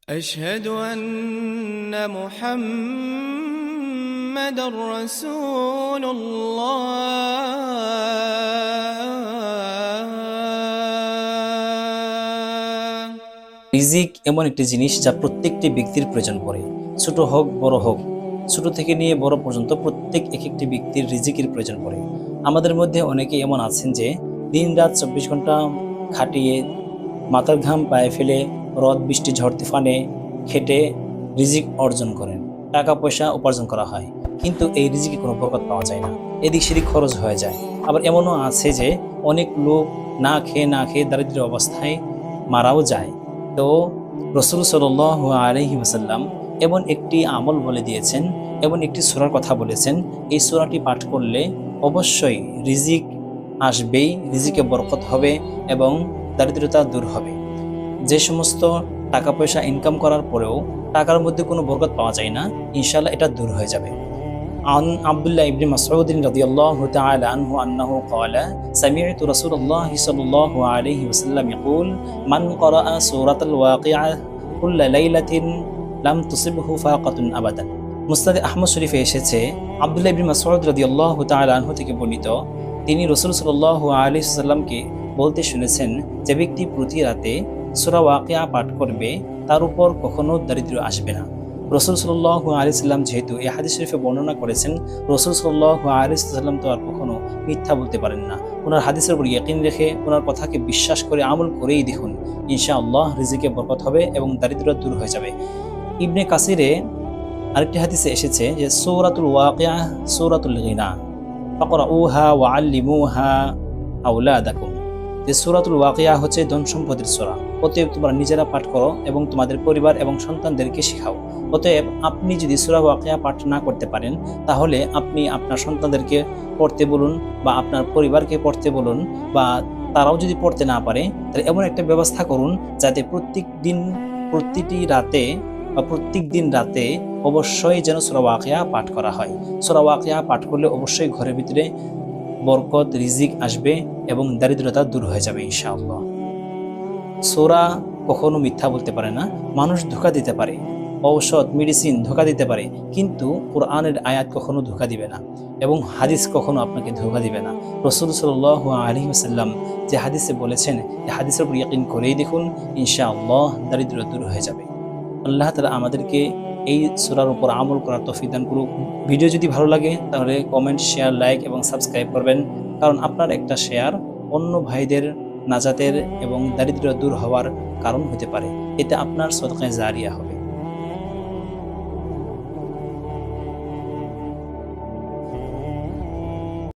أشهد أن محمد رسول الله রিজিক এমন একটি জিনিস যা প্রত্যেকটি ব্যক্তির প্রয়োজন পড়ে, ছোট হোক বড় হোক, ছোট থেকে নিয়ে বড় পর্যন্ত প্রত্যেক এক একটি ব্যক্তির রিজিকের প্রয়োজন পড়ে। আমাদের মধ্যে অনেকে এমন আছেন যে দিন রাত 24 ঘন্টা খাটিয়ে মাথার ঘাম পায়ে ফেলে রদ বৃষ্টি ঝড় তুফানে খেটে রিজিক অর্জন করেন, টাকা পয়সা উপার্জন করা হয়, কিন্তু এই রিজিকে কোনো বরকত পাওয়া যায় না, এদিক সেদিক খরচ হয়ে যায়। আবার এমনও আছে যে অনেক লোক না খেয়ে দারিদ্র্য অবস্থায় মারাও যায়। তো রাসূল সাল্লাল্লাহু আলাইহি ওয়াসাল্লাম এমন একটি আমল বলে দিয়েছেন, এমন একটি সূরার কথা বলেছেন, এই সূরাটি পাঠ করলে অবশ্যই রিজিক আসবেই, রিজিকে বরকত হবে এবং দারিদ্রতা দূর হবে। যে সমস্ত টাকা পয়সা ইনকাম করার পরেও টাকার মধ্যে কোনো বরকত পাওয়া যায় না, ইনশাআল্লাহ এটা দূর হয়ে যাবে। عن عبد الله بن مسعود رضي الله تعالى عنه أنه قال سمعت رسول الله صلى الله عليه وسلم يقول من قرأ سورة الواقعة كل ليلة لم تصبه فاقة أبدا। মুসনাদে আহমদ শরীফে এসেছে আব্দুল্লাহ ইবনে মাসউদ রাদিয়াল্লাহু তাআলা আনহু থেকে বর্ণিত, তিনি রাসূল সাল্লাল্লাহু আলাইহি ওয়াসাল্লামকে বলতে শুনেছেন, যে ব্যক্তি প্রতি রাতে সূরা ওয়াকিয়া পাঠ করবে তার উপর কখনো দারিদ্র্য আসবে না। রাসূল সাল্লাল্লাহু আলাইহি ওয়াসাল্লাম যেহেতু এই হাদিস শরীফে বর্ণনা করেছেন, রাসূল সাল্লাল্লাহু আলাইহি ওয়াসাল্লাম তো আর কখনো মিথ্যা বলতে পারেন না। ওনার হাদিসের উপর ইয়াকিন রেখে ওনার কথাকে বিশ্বাস করে আমল করেই দেখুন, ইনশাআল্লাহ রিজিকে বরকত হবে এবং দারিদ্র্য দূর হয়ে যাবে। ইবনে কাসিরে আরেকটি হাদিসে এসেছে যে সূরাতুল ওয়াকিয়া সূরাতুল গিনা ফাকরাউহা ওয়া আল্লিমুহা আওলাদাকুম, যে সূরাতুল ওয়াকিয়া হচ্ছে ধন সম্পদের সূরা, অতএব তোমরা নিজেরা পাঠ করো এবং তোমাদের পরিবার এবং সন্তানদেরকে শেখাও। অতএব আপনি যদি সূরা ওয়াকিয়া পাঠ না করতে পারেন, তাহলে আপনি আপনার সন্তানদেরকে পড়তে বলুন বা আপনার পরিবারকে পড়তে বলুন, বা তারাও যদি পড়তে না পারে তাহলে এমন একটা ব্যবস্থা করুন যাতে প্রত্যেক দিন রাতে অবশ্যই যেন সূরা ওয়াকিয়া পাঠ করা হয়। সূরা ওয়াকিয়া পাঠ করলে অবশ্যই ঘরের ভিতরে বরকত রিজিক আসবে এবং দারিদ্রতা দূর হয়ে যাবে ইনশাআল্লাহ। সূরা কখনো মিথ্যা বলতে পারে না, মানুষ ধোঁকা দিতে পারে, ঔষধ মেডিসিন ধোঁকা দিতে পারে, কিন্তু কোরআনের আয়াত কখনো ধোঁকা দিবে না এবং হাদিস কখনো আপনাকে ধোঁকা দিবে না। রাসূল সাল্লাল্লাহু আলাইহি ওয়াসাল্লাম যে হাদিসে বলেছেন, এই হাদিসের উপর ইয়াকিন করেই দেখুন, ইনশাআল্লাহ দারিদ্র দূর হয়ে যাবে। আল্লাহ তাআলা আমাদেরকে এই সূরার উপর আমল করার তৌফিক দান করুক। ভিডিও যদি ভালো লাগে তাহলে কমেন্ট, শেয়ার, লাইক এবং সাবস্ক্রাইব করবেন, কারণ আপনার একটা শেয়ার অন্য ভাইদের নাজাতের এবং দারিদ্র্য দূর হওয়ার কারণ হতে পারে, এতে আপনার সদকায়ে জারিয়া হবে।